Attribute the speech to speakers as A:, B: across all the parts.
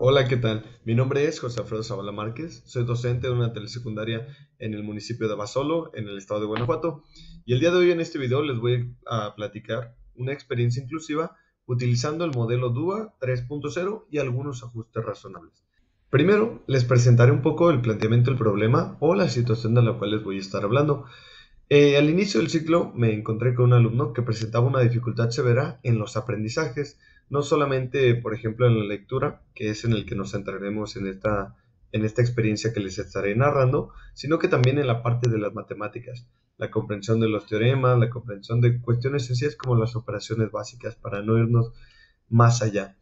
A: Hola, ¿qué tal? Mi nombre es José Alfredo Zavala Márquez, soy docente de una telesecundaria en el municipio de Abasolo, en el estado de Guanajuato, y el día de hoy en este video les voy a platicar una experiencia inclusiva utilizando el modelo DUA 3.0 y algunos ajustes razonables. Primero, les presentaré un poco el planteamiento del problema o la situación de la cual les voy a estar hablando. Al inicio del ciclo me encontré con un alumno que presentaba una dificultad severa en los aprendizajes, no solamente, por ejemplo, en la lectura, que es en el que nos centraremos en esta experiencia que les estaré narrando, sino que también en la parte de las matemáticas, la comprensión de los teoremas, la comprensión de cuestiones sencillas como las operaciones básicas, para no irnos más allá.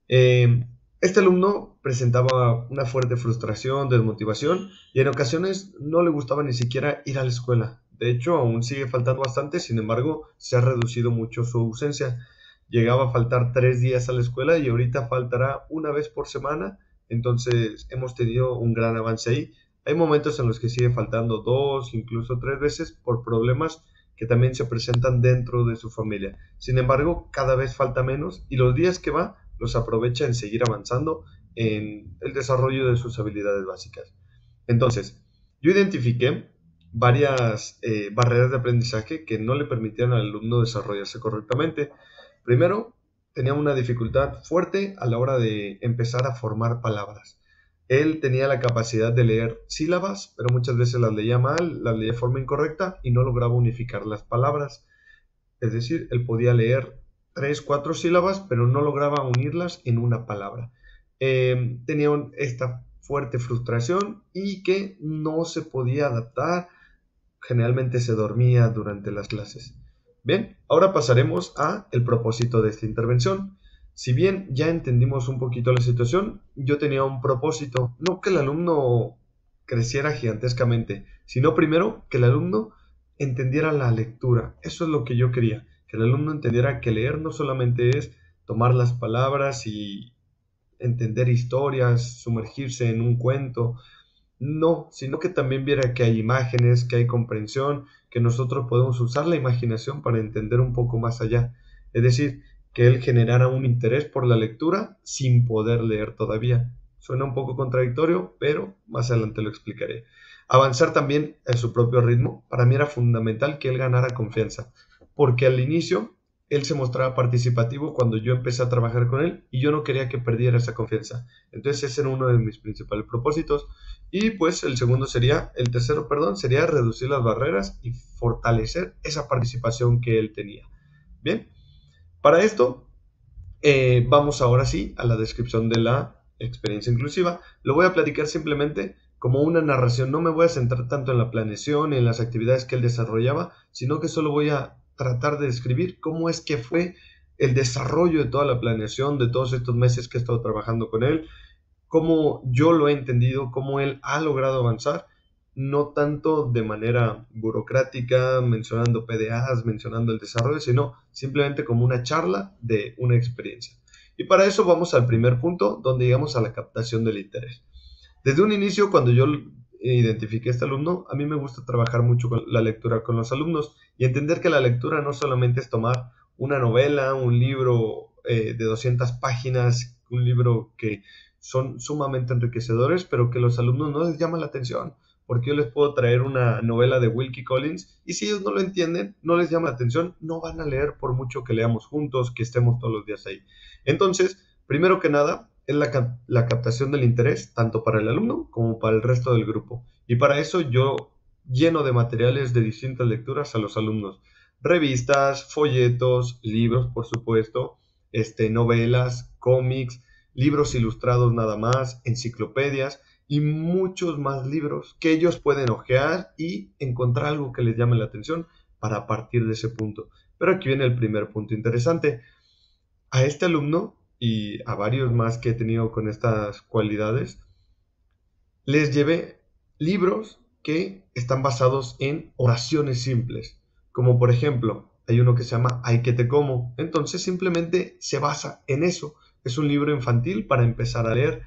A: Eh, este alumno presentaba una fuerte frustración, desmotivación y en ocasiones no le gustaba ni siquiera ir a la escuela. De hecho, aún sigue faltando bastante, sin embargo, se ha reducido mucho su ausencia. Llegaba a faltar 3 días a la escuela y ahorita faltará una vez por semana, entonces hemos tenido un gran avance ahí. Hay momentos en los que sigue faltando 2, incluso 3 veces por problemas que también se presentan dentro de su familia. Sin embargo, cada vez falta menos y los días que va los aprovecha en seguir avanzando en el desarrollo de sus habilidades básicas. Entonces, yo identifiqué varias barreras de aprendizaje que no le permitían al alumno desarrollarse correctamente. Primero, tenía una dificultad fuerte a la hora de empezar a formar palabras. Él tenía la capacidad de leer sílabas, pero muchas veces las leía mal, las leía de forma incorrecta y no lograba unificar las palabras. Es decir, él podía leer 3, 4 sílabas, pero no lograba unirlas en una palabra. Tenía esta fuerte frustración y que no se podía adaptar. Generalmente se dormía durante las clases. Bien, ahora pasaremos a el propósito de esta intervención. Si bien ya entendimos un poquito la situación, yo tenía un propósito, no que el alumno creciera gigantescamente, sino primero que el alumno entendiera la lectura. Eso es lo que yo quería, que el alumno entendiera que leer no solamente es tomar las palabras y entender historias, sumergirse en un cuento, no, sino que también viera que hay imágenes, que hay comprensión, que nosotros podemos usar la imaginación para entender un poco más allá. Es decir, que él generara un interés por la lectura sin poder leer todavía. Suena un poco contradictorio, pero más adelante lo explicaré. Avanzar también a su propio ritmo. Para mí era fundamental que él ganara confianza, porque al inicio él se mostraba participativo cuando yo empecé a trabajar con él y yo no quería que perdiera esa confianza. Entonces ese era uno de mis principales propósitos. Y pues el tercero, perdón, sería reducir las barreras y fortalecer esa participación que él tenía. Bien, para esto vamos ahora sí a la descripción de la experiencia inclusiva. Lo voy a platicar simplemente como una narración. No me voy a centrar tanto en la planeación y en las actividades que él desarrollaba, sino que solo voy a tratar de describir cómo es que fue el desarrollo de toda la planeación, de todos estos meses que he estado trabajando con él, cómo yo lo he entendido, cómo él ha logrado avanzar, no tanto de manera burocrática, mencionando PDAs, mencionando el desarrollo, sino simplemente como una charla de una experiencia. Y para eso vamos al primer punto, donde llegamos a la captación del interés. Desde un inicio, cuando yo identifiqué a este alumno, a mí me gusta trabajar mucho con la lectura con los alumnos y entender que la lectura no solamente es tomar una novela, un libro de 200 páginas, un libro que son sumamente enriquecedores, pero que los alumnos no les llama la atención, porque yo les puedo traer una novela de Wilkie Collins y si ellos no lo entienden, no les llama la atención, no van a leer por mucho que leamos juntos, que estemos todos los días ahí. Entonces, primero que nada, es la captación del interés, tanto para el alumno como para el resto del grupo. Y para eso yo lleno de materiales de distintas lecturas a los alumnos. Revistas, folletos, libros, por supuesto, novelas, cómics, libros ilustrados nada más, enciclopedias y muchos más libros que ellos pueden hojear y encontrar algo que les llame la atención para partir de ese punto. Pero aquí viene el primer punto interesante. A este alumno y a varios más que he tenido con estas cualidades, les llevé libros que están basados en oraciones simples, como por ejemplo, hay uno que se llama Ay que te como, entonces simplemente se basa en eso, es un libro infantil para empezar a leer,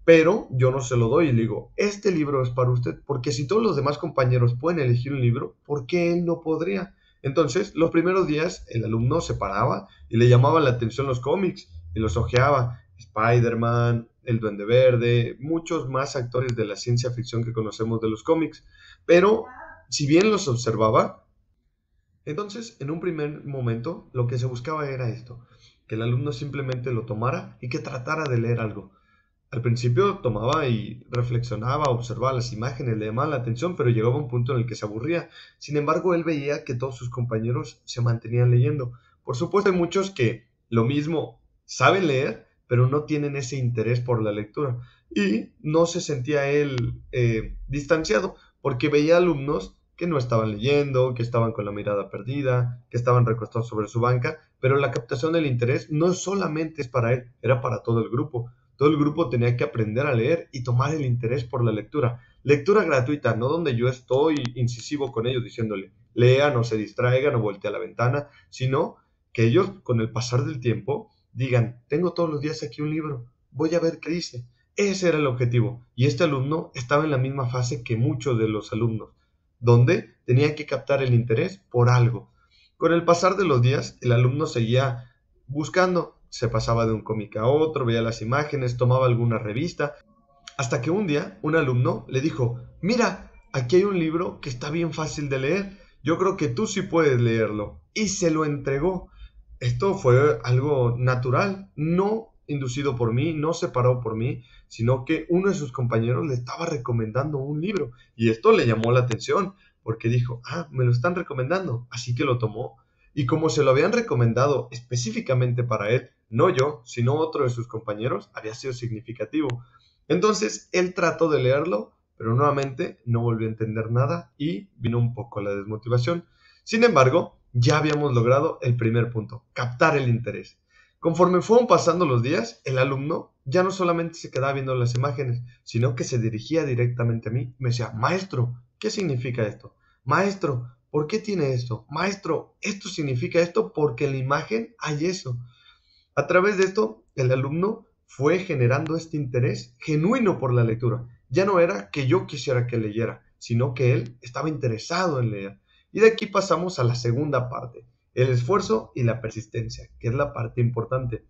A: pero yo no se lo doy y le digo, este libro es para usted, porque si todos los demás compañeros pueden elegir un libro, ¿por qué él no podría? Entonces, los primeros días el alumno se paraba y le llamaban la atención los cómics y los hojeaba, Spider-Man, el Duende Verde, muchos más actores de la ciencia ficción que conocemos de los cómics. Pero si bien los observaba, entonces en un primer momento lo que se buscaba era esto, que el alumno simplemente lo tomara y que tratara de leer algo. Al principio tomaba y reflexionaba, observaba las imágenes, le llamaba la atención, pero llegaba un punto en el que se aburría. Sin embargo, él veía que todos sus compañeros se mantenían leyendo. Por supuesto, hay muchos que lo mismo saben leer, pero no tienen ese interés por la lectura. Y no se sentía él distanciado, porque veía alumnos que no estaban leyendo, que estaban con la mirada perdida, que estaban recostados sobre su banca, pero la captación del interés no solamente es para él, era para todo el grupo. Todo el grupo tenía que aprender a leer y tomar el interés por la lectura. Lectura gratuita, no donde yo estoy incisivo con ellos diciéndole, lean o se distraigan o volteen a la ventana, sino que ellos con el pasar del tiempo digan, tengo todos los días aquí un libro, voy a ver qué dice. Ese era el objetivo. Y este alumno estaba en la misma fase que muchos de los alumnos, donde tenía que captar el interés por algo. Con el pasar de los días, el alumno seguía buscando, se pasaba de un cómic a otro, veía las imágenes, tomaba alguna revista, hasta que un día un alumno le dijo, mira, aquí hay un libro que está bien fácil de leer, yo creo que tú sí puedes leerlo. Y se lo entregó. Esto fue algo natural, no inducido por mí, no separado por mí, sino que uno de sus compañeros le estaba recomendando un libro. Y esto le llamó la atención, porque dijo, me lo están recomendando, así que lo tomó. Y como se lo habían recomendado específicamente para él, no yo, sino otro de sus compañeros, había sido significativo. Entonces, él trató de leerlo, pero nuevamente no volvió a entender nada y vino un poco la desmotivación. Sin embargo, ya habíamos logrado el primer punto, captar el interés. Conforme fueron pasando los días, el alumno ya no solamente se quedaba viendo las imágenes, sino que se dirigía directamente a mí. Me decía, maestro, ¿qué significa esto? Maestro, ¿por qué tiene esto? Maestro, esto significa esto porque en la imagen hay eso. A través de esto, el alumno fue generando este interés genuino por la lectura. Ya no era que yo quisiera que leyera, sino que él estaba interesado en leer. Y de aquí pasamos a la segunda parte, el esfuerzo y la persistencia, que es la parte importante.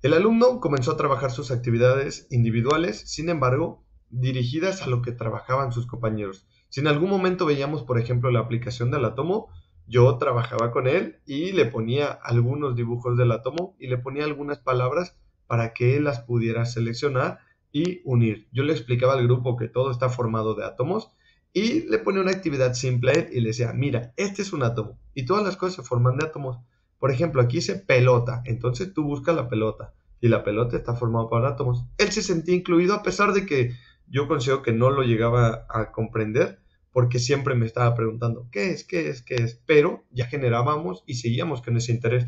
A: El alumno comenzó a trabajar sus actividades individuales, sin embargo, dirigidas a lo que trabajaban sus compañeros. Si en algún momento veíamos, por ejemplo, la aplicación del átomo, yo trabajaba con él y le ponía algunos dibujos del átomo y le ponía algunas palabras para que él las pudiera seleccionar y unir. Yo le explicaba al grupo que todo está formado de átomos y le ponía una actividad simple a él y le decía, mira, este es un átomo y todas las cosas se forman de átomos. Por ejemplo, aquí dice pelota, entonces tú buscas la pelota y la pelota está formada por átomos. Él se sentía incluido a pesar de que yo considero que no lo llegaba a comprender porque siempre me estaba preguntando, ¿qué es? ¿Qué es? ¿Qué es? Pero ya generábamos y seguíamos con ese interés.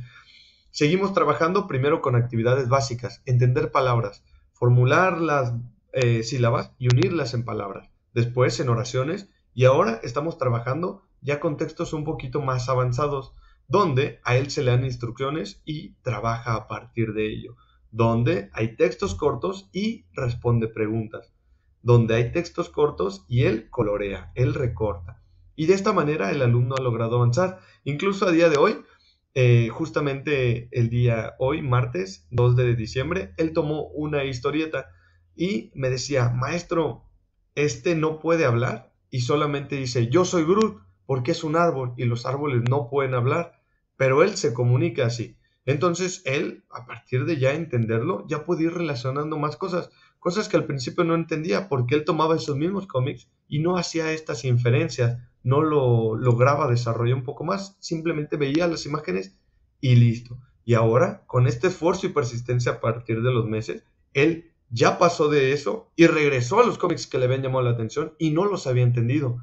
A: Seguimos trabajando primero con actividades básicas, entender palabras, formular las sílabas y unirlas en palabras. Después en oraciones y ahora estamos trabajando ya con textos un poquito más avanzados, donde a él se le dan instrucciones y trabaja a partir de ello, donde hay textos cortos y responde preguntas, donde hay textos cortos y él colorea, él recorta. Y de esta manera el alumno ha logrado avanzar. Incluso a día de hoy, justamente el día hoy, martes 2 de diciembre, él tomó una historieta y me decía, maestro, este no puede hablar y solamente dice, yo soy Groot, porque es un árbol y los árboles no pueden hablar, pero él se comunica así. Entonces él, a partir de ya entenderlo, ya puede ir relacionando más cosas, cosas que al principio no entendía, porque él tomaba esos mismos cómics y no hacía estas inferencias, no lo lograba desarrollar un poco más, simplemente veía las imágenes y listo. Y ahora, con este esfuerzo y persistencia a partir de los meses, él ya pasó de eso y regresó a los cómics que le habían llamado la atención y no los había entendido.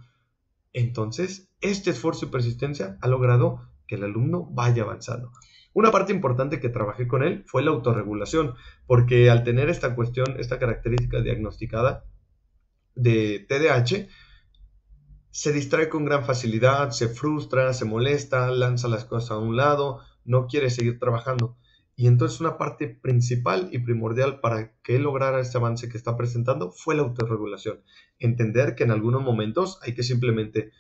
A: Entonces, este esfuerzo y persistencia ha logrado que el alumno vaya avanzando. Una parte importante que trabajé con él fue la autorregulación, porque al tener esta cuestión, esta característica diagnosticada de TDAH, se distrae con gran facilidad, se frustra, se molesta, lanza las cosas a un lado, no quiere seguir trabajando. Y entonces una parte principal y primordial para que él lograra este avance que está presentando fue la autorregulación. Entender que en algunos momentos hay que simplemente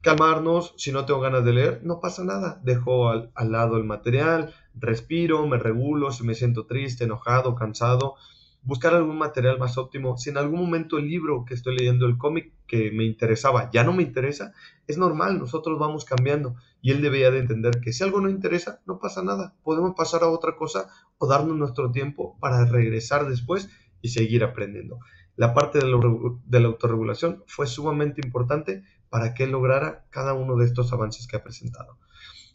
A: calmarnos, si no tengo ganas de leer, no pasa nada, dejo al lado el material, respiro, me regulo, si me siento triste, enojado, cansado, buscar algún material más óptimo. Si en algún momento el libro que estoy leyendo, el cómic que me interesaba, ya no me interesa, es normal, nosotros vamos cambiando y él debería de entender que si algo no interesa, no pasa nada, podemos pasar a otra cosa o darnos nuestro tiempo para regresar después y seguir aprendiendo. La parte de la autorregulación fue sumamente importante para que él lograra cada uno de estos avances que ha presentado.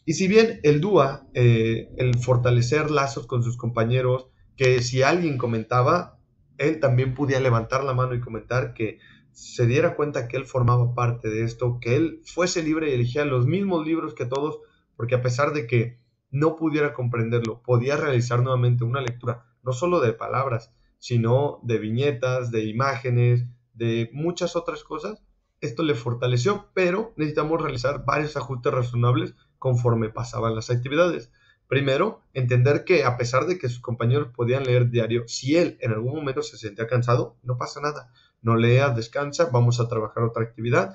A: Y si bien el DUA, el fortalecer lazos con sus compañeros, que si alguien comentaba, él también podía levantar la mano y comentar, que se diera cuenta que él formaba parte de esto, que él fuese libre y elegía los mismos libros que todos, porque a pesar de que no pudiera comprenderlo, podía realizar nuevamente una lectura, no solo de palabras, sino de viñetas, de imágenes, de muchas otras cosas. Esto le fortaleció, pero necesitamos realizar varios ajustes razonables conforme pasaban las actividades. Primero, entender que a pesar de que sus compañeros podían leer diario, si él en algún momento se sentía cansado, no pasa nada. No lea, descansa, vamos a trabajar otra actividad.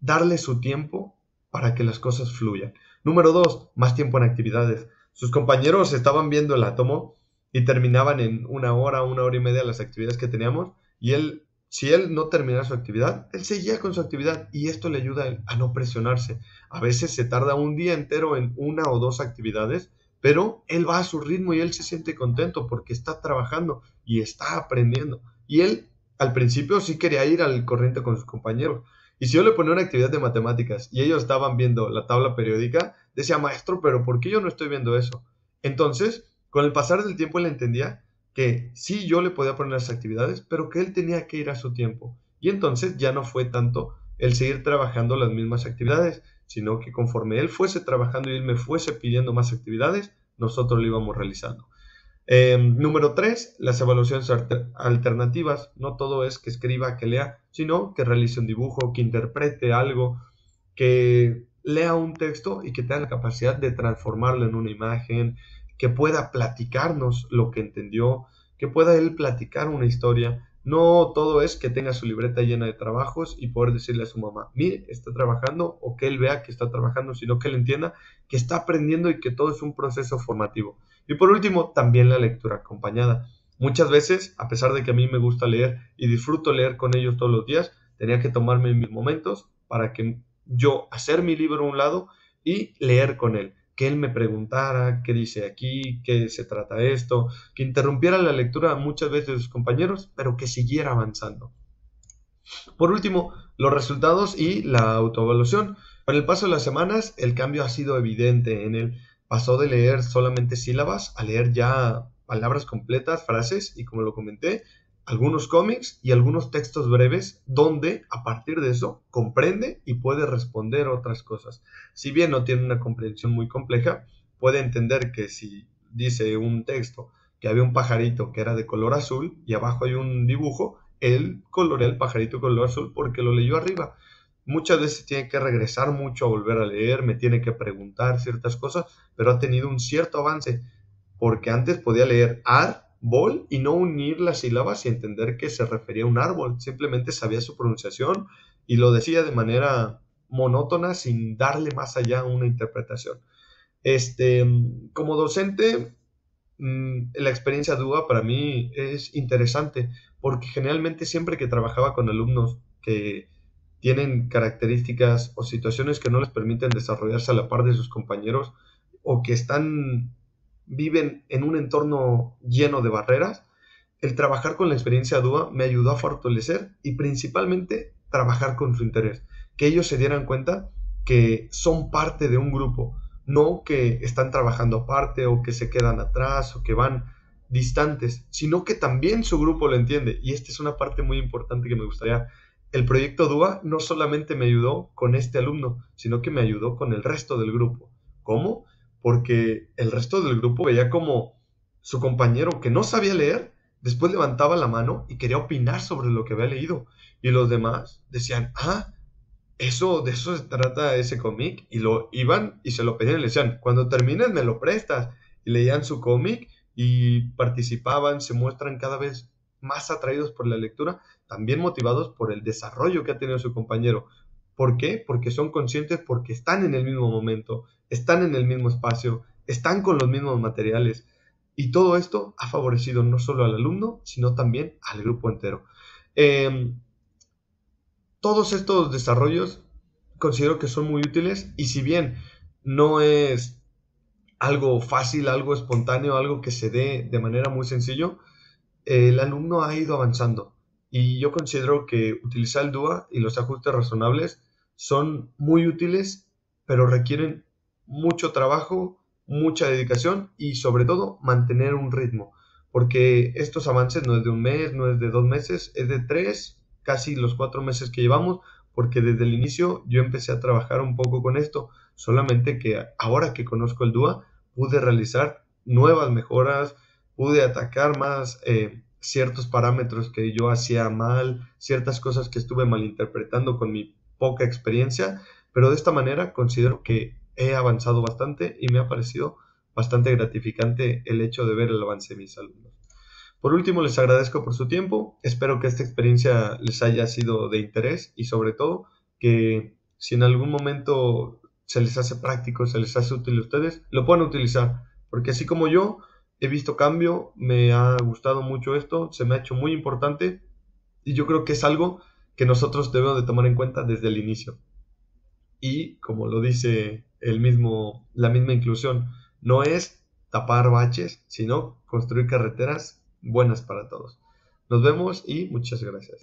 A: Darle su tiempo para que las cosas fluyan. Número 2, más tiempo en actividades. Sus compañeros estaban viendo el átomo y terminaban en una hora y media las actividades que teníamos, y él, si él no terminaba su actividad, él seguía con su actividad, y esto le ayuda a él a no presionarse. A veces se tarda un día entero en una o dos actividades, pero él va a su ritmo y él se siente contento porque está trabajando y está aprendiendo. Y él al principio sí quería ir al corriente con sus compañeros. Y si yo le ponía una actividad de matemáticas y ellos estaban viendo la tabla periódica, decía, maestro, pero ¿por qué yo no estoy viendo eso? Entonces, con el pasar del tiempo, él entendía que sí, yo le podía poner las actividades, pero que él tenía que ir a su tiempo. Y entonces ya no fue tanto el seguir trabajando las mismas actividades, sino que conforme él fuese trabajando y él me fuese pidiendo más actividades, nosotros lo íbamos realizando. Número 3, las evaluaciones alternativas. No todo es que escriba, que lea, sino que realice un dibujo, que interprete algo, que lea un texto y que tenga la capacidad de transformarlo en una imagen, que pueda platicarnos lo que entendió, que pueda él platicar una historia. No todo es que tenga su libreta llena de trabajos y poder decirle a su mamá, mire, está trabajando, o que él vea que está trabajando, sino que él entienda que está aprendiendo y que todo es un proceso formativo. Y por último, también la lectura acompañada. Muchas veces, a pesar de que a mí me gusta leer y disfruto leer con ellos todos los días, tenía que tomarme mis momentos para que yo hacer mi libro a un lado y leer con él. Que él me preguntara qué dice aquí, qué se trata esto, que interrumpiera la lectura muchas veces de sus compañeros, pero que siguiera avanzando. Por último, los resultados y la autoevaluación. Con el paso de las semanas, el cambio ha sido evidente en él. Pasó de leer solamente sílabas a leer ya palabras completas, frases y, como lo comenté, algunos cómics y algunos textos breves donde a partir de eso comprende y puede responder otras cosas. Si bien no tiene una comprensión muy compleja, puede entender que si dice un texto que había un pajarito que era de color azul y abajo hay un dibujo, él colorea el pajarito color azul porque lo leyó arriba. Muchas veces tiene que regresar mucho a volver a leer, me tiene que preguntar ciertas cosas, pero ha tenido un cierto avance, porque antes podía leer árbol y no unir las sílabas y entender que se refería a un árbol, simplemente sabía su pronunciación y lo decía de manera monótona sin darle más allá una interpretación. Como docente, la experiencia DUA para mí es interesante porque generalmente siempre que trabajaba con alumnos que tienen características o situaciones que no les permiten desarrollarse a la par de sus compañeros o que viven en un entorno lleno de barreras, el trabajar con la experiencia DUA me ayudó a fortalecer y principalmente trabajar con su interés, que ellos se dieran cuenta que son parte de un grupo, no que están trabajando aparte o que se quedan atrás o que van distantes, sino que también su grupo lo entiende. Y esta es una parte muy importante que me gustaría. El proyecto DUA no solamente me ayudó con este alumno, sino que me ayudó con el resto del grupo. ¿Cómo? Porque el resto del grupo veía como su compañero que no sabía leer, después levantaba la mano y quería opinar sobre lo que había leído. Y los demás decían, de eso se trata ese cómic, y lo iban y se lo pedían y le decían, cuando termines me lo prestas, y leían su cómic y participaban, se muestran cada vez más atraídos por la lectura, también motivados por el desarrollo que ha tenido su compañero. ¿Por qué? Porque son conscientes, porque están en el mismo momento, están en el mismo espacio, están con los mismos materiales. Y todo esto ha favorecido no solo al alumno, sino también al grupo entero. Eh, Todos estos desarrollos considero que son muy útiles y si bien no es algo fácil, algo espontáneo, algo que se dé de manera muy sencillo, el alumno ha ido avanzando y yo considero que utilizar el DUA y los ajustes razonables son muy útiles, pero requieren mucho trabajo, mucha dedicación y sobre todo mantener un ritmo, porque estos avances no es de un mes, no es de 2 meses, es de 3, casi los 4 meses que llevamos, porque desde el inicio yo empecé a trabajar un poco con esto, solamente que ahora que conozco el DUA pude realizar nuevas mejoras, pude atacar más ciertos parámetros que yo hacía mal, ciertas cosas que estuve malinterpretando con mi poca experiencia, pero de esta manera considero que he avanzado bastante y me ha parecido bastante gratificante el hecho de ver el avance de mis alumnos. Por último, les agradezco por su tiempo, espero que esta experiencia les haya sido de interés y sobre todo que si en algún momento se les hace práctico, se les hace útil a ustedes, lo puedan utilizar, porque así como yo, he visto cambio, me ha gustado mucho esto, se me ha hecho muy importante y yo creo que es algo que nosotros debemos de tomar en cuenta desde el inicio. Y como lo dice la misma inclusión, no es tapar baches, sino construir carreteras buenas para todos. Nos vemos y muchas gracias.